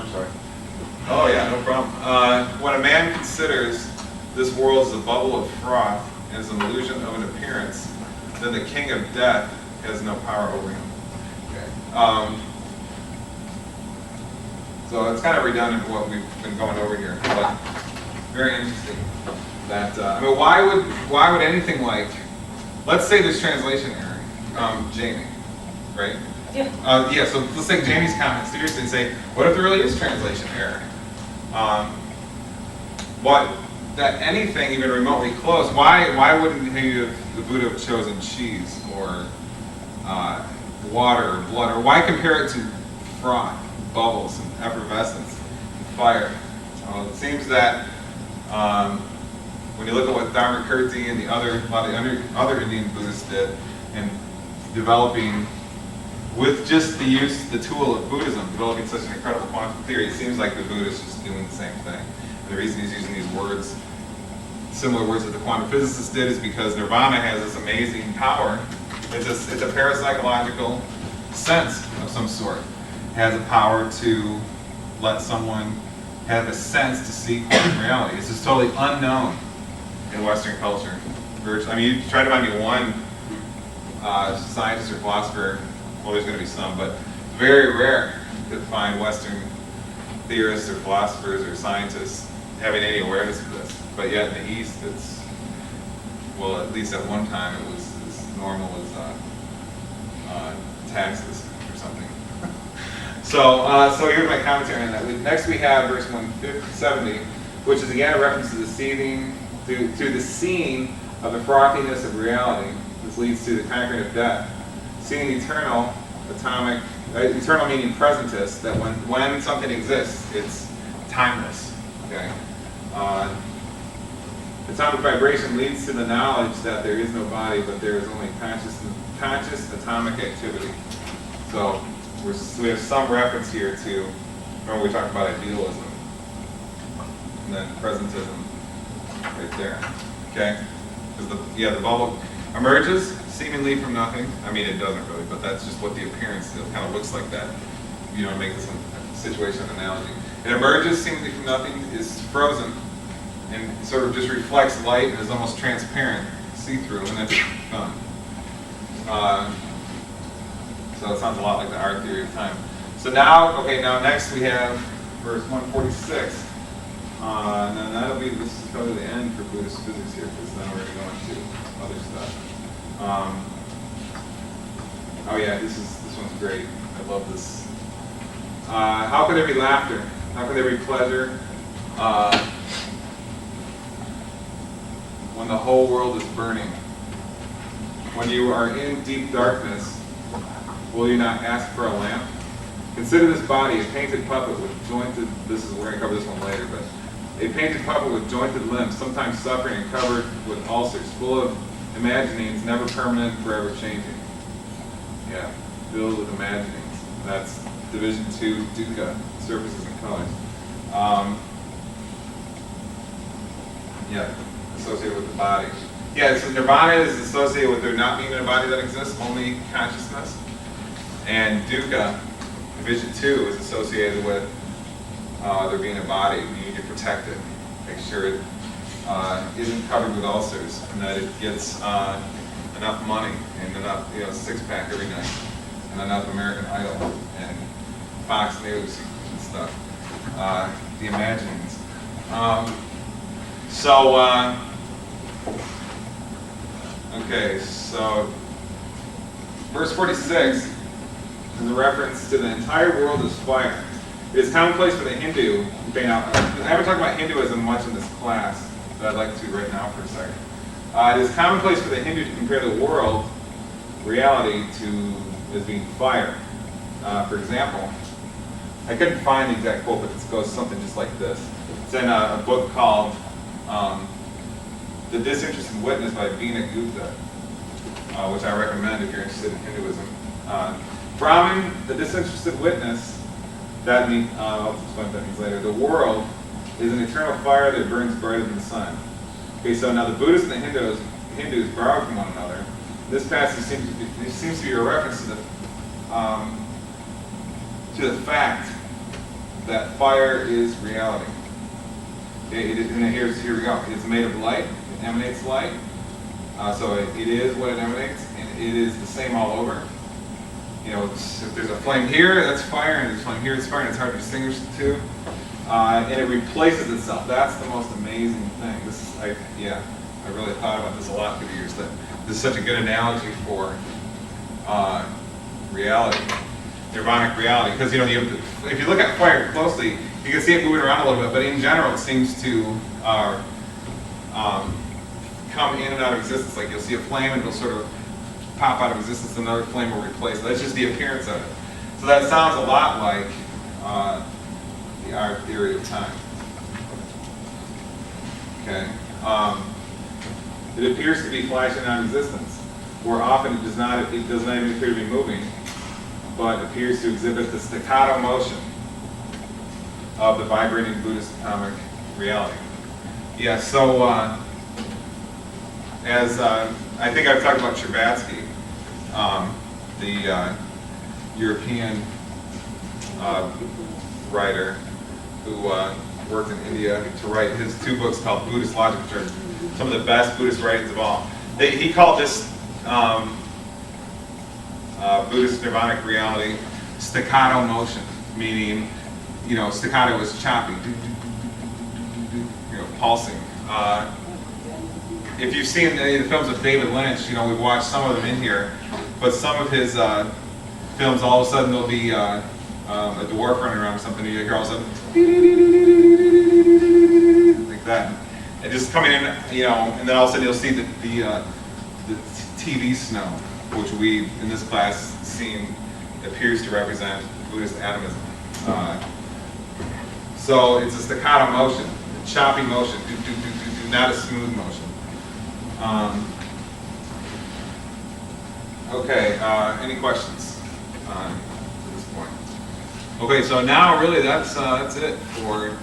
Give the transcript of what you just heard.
I'm sorry. Oh yeah, no problem. When a man considers this world as a bubble of froth and as an illusion of an appearance, then the king of death has no power over him. Okay. So it's kind of redundant to what we've been going over here, but very interesting. That I mean, why would anything like, let's say there's translation error, Jamie, right? Yeah. Yeah. So let's take Jamie's comment seriously and say, what if there really is translation error? What that anything even remotely close? Why wouldn't the Buddha have chosen cheese or water or blood, or why compare it to froth, bubbles, and effervescence, and fire? It seems that when you look at what Dharmakirti and a lot of the other Indian Buddhists did in developing, with just the tool of Buddhism, developing such an incredible quantum theory, it seems like the Buddha is just doing the same thing. And the reason he's using these words, similar words that the quantum physicists did, is because nirvana has this amazing power. It's a parapsychological sense of some sort. It has a power to let someone have a sense to see quantum reality. It's just totally unknown in Western culture. I mean, you try to find me one scientist or philosopher, well, there's going to be some, but very rare to find Western theorists or philosophers or scientists having any awareness of this. But yet in the East, it's, well, at least at one time, it was as normal as taxes or something. So here's my commentary on that. Next we have verse 170, which is again a reference to the seething, to the seeing of the frothiness of reality. This leads to the conquering of death. Seeing eternal, atomic, eternal meaning presentist, that when something exists, it's timeless. Okay. Atomic vibration leads to the knowledge that there is no body, but there is only conscious atomic activity. So we have some reference here to, remember we talked about idealism, and then presentism right there. Okay? Because the bubble emerges seemingly from nothing. I mean, it doesn't really, but that's just what the appearance kind of looks like. That, you know, make this a situation analogy. It emerges seemingly from nothing, is frozen, and sort of just reflects light and is almost transparent, see-through, and then gone. So it sounds a lot like the art theory of time. So now next we have verse 146. And then this is probably the end for Buddhist physics here, because then we're going to go into other stuff. Oh yeah, this one's great. I love this. How can there be laughter? How can there be pleasure when the whole world is burning? When you are in deep darkness, will you not ask for a lamp? Consider this body, a painted puppet with jointed, we're going to cover this one later, but a painted puppet with jointed limbs, sometimes suffering and covered with ulcers, full of imaginings, never permanent, forever changing. Yeah, filled with imaginings. That's Division 2, dukkha, surfaces and colors. Yeah, associated with the body. Yeah, so nirvana is associated with there not being a body that exists, only consciousness. And dukkha, Division 2, is associated with there being a body. You need to protect it, make sure it isn't covered with ulcers, and that it gets enough money and enough, six-pack every night, and enough American Idol and Fox News and stuff. The imaginings. Okay, so verse 46 is a reference to the entire world is fire. It is commonplace for the Hindu. I haven't talked about Hinduism much in this class, but I'd like to right now for a second. It is commonplace for the Hindu to compare the world, reality, to as being fire. For example, I couldn't find the exact quote, but it goes something just like this. It's in a book called The Disinterested Witness by Veena Gupta, which I recommend if you're interested in Hinduism. Brahman, the disinterested witness, that means, I'll explain what that means later. The world is an eternal fire that burns brighter than the sun. Okay, so now the Buddhists and the Hindus borrow from one another. This passage seems to be a reference to the fact that fire is reality. And here we go. It's made of light. It emanates light. So it is what it emanates, and it is the same all over. You know, if there's a flame here, that's fire, and there's a flame here, it's fire, and it's hard to distinguish the two. And it replaces itself. That's the most amazing thing. This is, I really thought about this a lot through the years. That this is such a good analogy for reality, nirvanic reality. Because you know, if you look at fire closely, you can see it moving around a little bit. But in general, it seems to come in and out of existence. Like you'll see a flame, and it'll sort of pop out of existence, another flame will replace it. That's just the appearance of it. So that sounds a lot like our theory of time. Okay. It appears to be flashing out of existence, or often it does not even appear to be moving, but appears to exhibit the staccato motion of the vibrating Buddhist atomic reality. Yeah, so as I think I've talked about Sherbatsky, the European writer who worked in India to write his 2 books called Buddhist Logic, which are some of the best Buddhist writings of all. He called this Buddhist nirvanic reality staccato motion, meaning, you know, staccato is choppy, you know, pulsing. If you've seen any of the films of David Lynch, you know, we've watched some of them in here, but some of his films, all of a sudden there'll be a dwarf running around or something, and you hear all of a sudden, like that. And just coming in, you know, and then all of a sudden you'll see the TV snow, which we, in this class, seen appears to represent Buddhist atomism. So it's a staccato motion, a choppy motion, not a smooth motion. Okay, any questions to this point? Okay, so now really that's it for